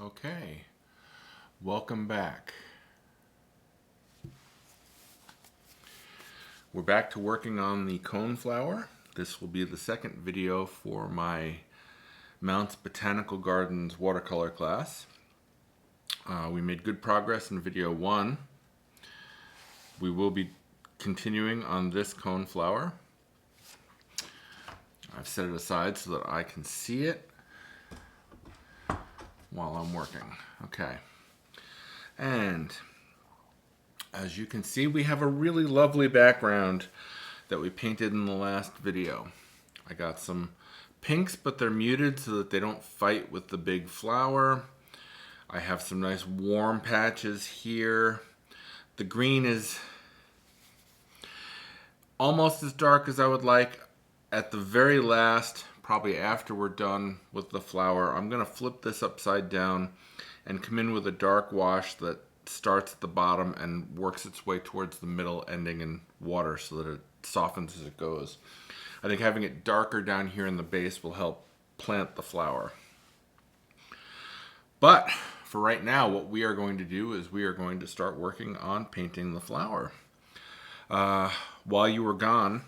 Okay, welcome back. We're back to working on the coneflower. This will be the second video for my Mounts Botanical Gardens watercolor class. We made good progress in video 1. We will be continuing on this coneflower. I've set it aside so that I can see it while I'm working. Okay, and as you can see, we have a really lovely background that we painted in the last video. I got some pinks, but they're muted so that they don't fight with the big flower. I have some nice warm patches here. The green is almost as dark as I would like. At the very last, probably after we're done with the flower, I'm going to flip this upside down and come in with a dark wash that starts at the bottom and works its way towards the middle, ending in water so that it softens as it goes. I think having it darker down here in the base will help plant the flower. But for right now, what we are going to do is we are going to start working on painting the flower. While you were gone,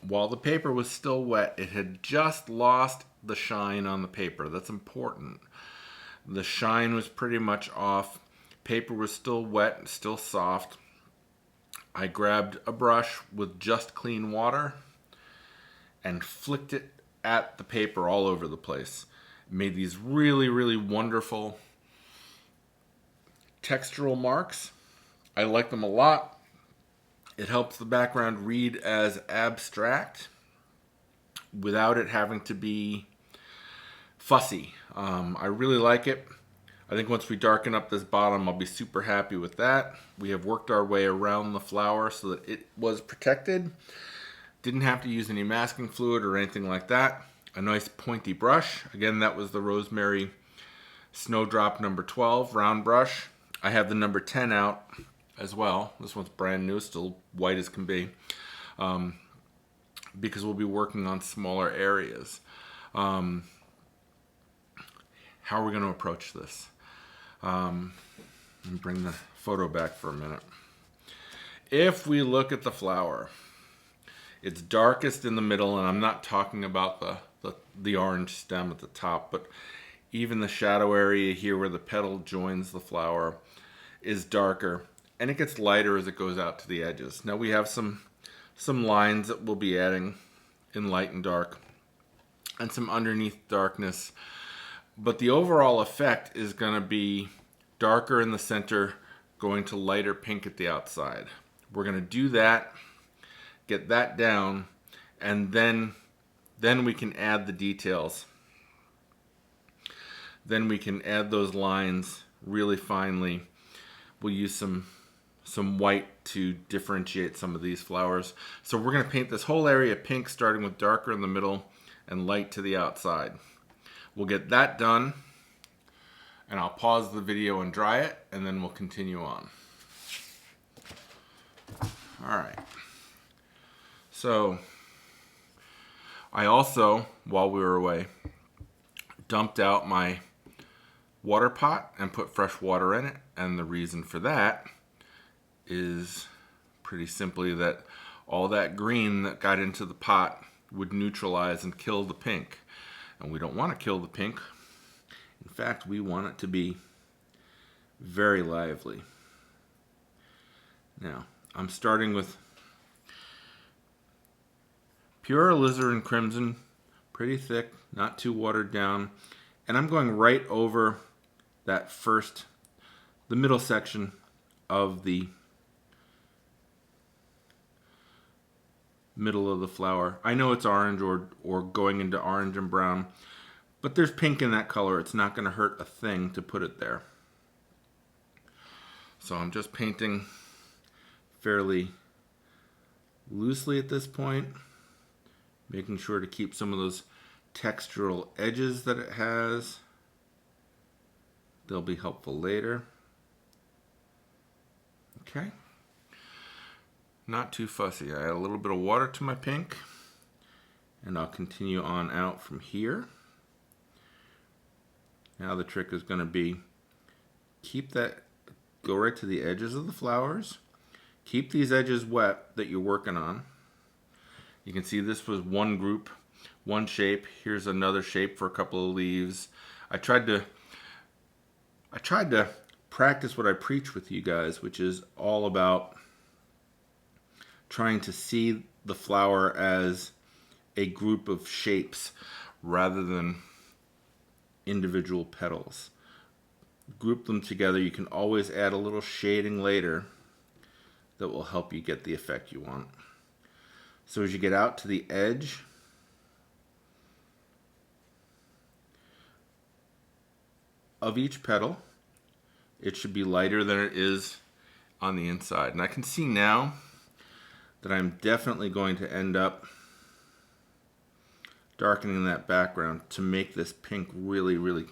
while the paper was still wet, it had just lost the shine on the paper. That's important. The shine was pretty much off. Paper was still wet and still soft. I grabbed a brush with just clean water and flicked it at the paper all over the place. Made these really, really wonderful textural marks. I like them a lot. It helps the background read as abstract without it having to be fussy. I really like it. I think once we darken up this bottom, I'll be super happy with that. We have worked our way around the flower so that it was protected. Didn't have to use any masking fluid or anything like that. A nice pointy brush. Again, that was the Rosemary Snowdrop number 12 round brush. I have the number 10 out as well. This one's brand new, still white as can be, because we'll be working on smaller areas. How are we going to approach this? Let me bring the photo back for a minute. If we look at the flower, it's darkest in the middle, and I'm not talking about the orange stem at the top, but even the shadow area here where the petal joins the flower is darker, and it gets lighter as it goes out to the edges. Now we have some lines that we'll be adding in light and dark, and some underneath darkness. But the overall effect is going to be darker in the center, going to lighter pink at the outside. We're going to do that, get that down, and then we can add the details. Then we can add those lines really finely. We'll use some white to differentiate some of these flowers. So we're going to paint this whole area pink, starting with darker in the middle and light to the outside. We'll get that done, and I'll pause the video and dry it, and then we'll continue on. All right. So I also, while we were away, dumped out my water pot and put fresh water in it, and the reason for that is pretty simply that all that green that got into the pot would neutralize and kill the pink. And we don't want to kill the pink. In fact, we want it to be very lively. Now, I'm starting with pure alizarin crimson, pretty thick, not too watered down. And I'm going right over that the middle section of the middle of the flower. I know it's orange or going into orange and brown, but there's pink in that color. It's not going to hurt a thing to put it there. So I'm just painting fairly loosely at this point, making sure to keep some of those textural edges that it has. They'll be helpful later. Okay. Not too fussy. I add a little bit of water to my pink, and I'll continue on out from here. Now the trick is going to be go right to the edges of the flowers. Keep these edges wet that you're working on. You can see this was one group, one shape. Here's another shape for a couple of leaves. I tried to practice what I preach with you guys, which is all about trying to see the flower as a group of shapes rather than individual petals. Group them together. You can always add a little shading later that will help you get the effect you want. So as you get out to the edge, of each petal, it should be lighter than it is on the inside. And I can see now that I'm definitely going to end up darkening that background to make this pink really, really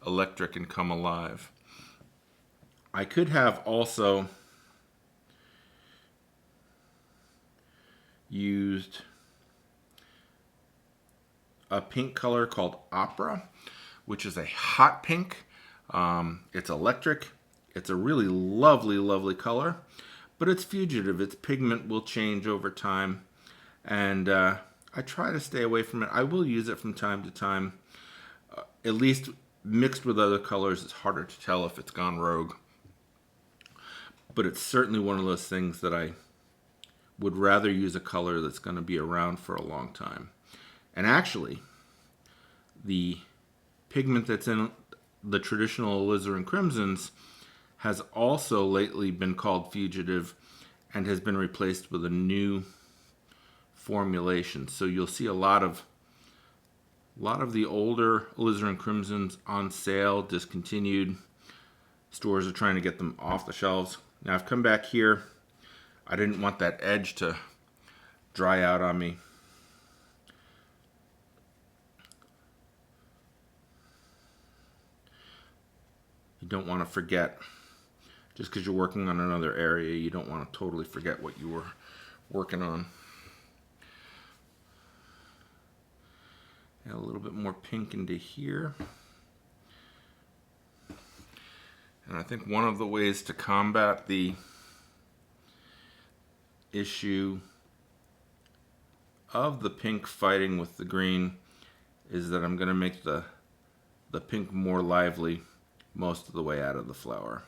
electric and come alive. I could have also used a pink color called Opera, which is a hot pink. It's electric. It's a really lovely, lovely color, but it's fugitive. Its pigment will change over time, and I try to stay away from it. I will use it from time to time. At least mixed with other colors, it's harder to tell if it's gone rogue. But it's certainly one of those things that I would rather use a color that's going to be around for a long time. And actually, the pigment that's in the traditional alizarin crimsons has also lately been called fugitive and has been replaced with a new formulation. So you'll see a lot of the older alizarin crimsons on sale, discontinued. Stores are trying to get them off the shelves. Now I've come back here. I didn't want that edge to dry out on me. You don't want to forget, just because you're working on another area, you don't want to totally forget what you were working on. Add a little bit more pink into here. And I think one of the ways to combat the issue of the pink fighting with the green is that I'm going to make the pink more lively most of the way out of the flower.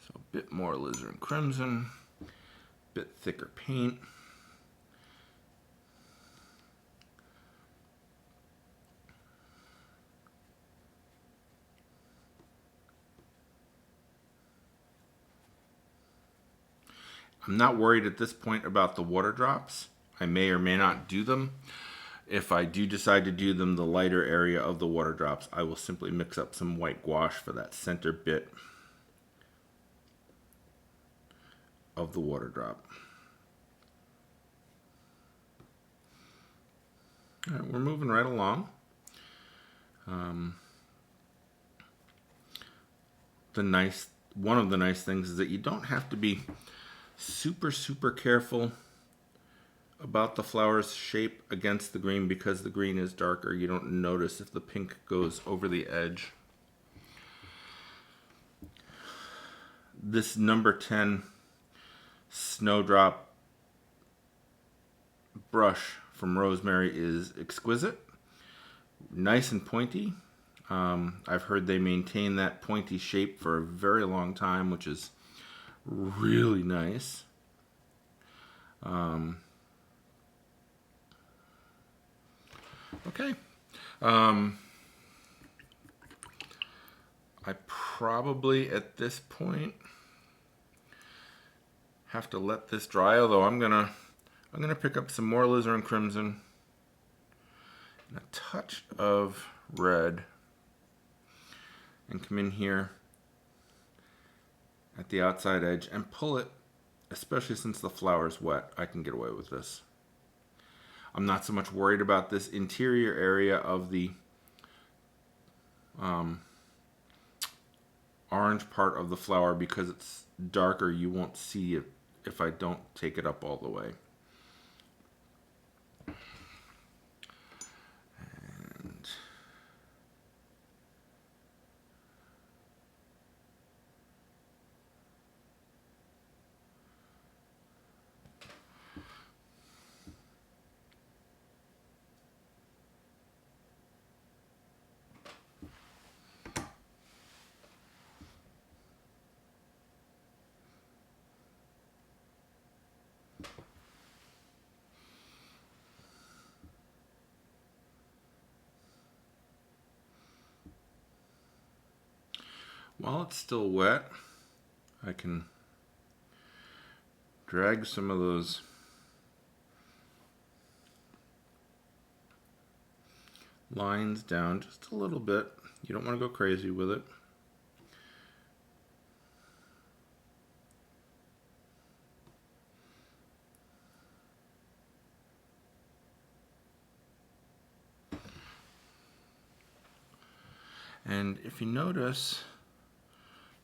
So a bit more alizarin crimson, a bit thicker paint. I'm not worried at this point about the water drops. I may or may not do them. If I do decide to do them, the lighter area of the water drops, I will simply mix up some white gouache for that center bit of the water drop. All right, we're moving right along. One of the nice things is that you don't have to be super careful about the flower's shape against the green because the green is darker. You don't notice if the pink goes over the edge. This number 10 Snowdrop brush from Rosemary is exquisite, nice and pointy. I've heard they maintain that pointy shape for a very long time, which is really nice. Okay. I probably at this point have to let this dry, although I'm gonna pick up some more alizarin crimson and a touch of red and come in here at the outside edge and pull it, especially since the flower's wet. I can get away with this. I'm not so much worried about this interior area of the orange part of the flower because it's darker. You won't see it if I don't take it up all the way. And while it's still wet, I can drag some of those lines down just a little bit. You don't want to go crazy with it. And if you notice,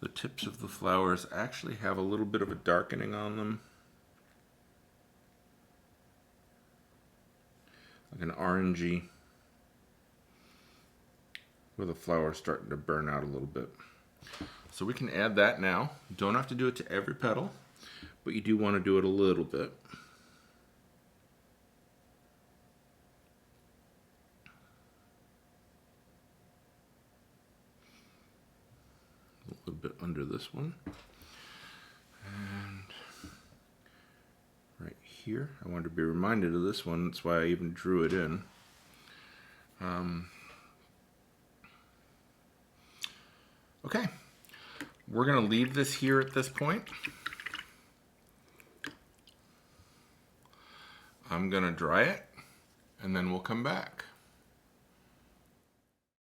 the tips of the flowers actually have a little bit of a darkening on them. Like an orangey, where the flower is starting to burn out a little bit. So we can add that now. You don't have to do it to every petal, but you do want to do it a little bit. A little bit under this one. And right here, I wanted to be reminded of this one. That's why I even drew it in. Okay, we're going to leave this here at this point. I'm going to dry it, and then we'll come back.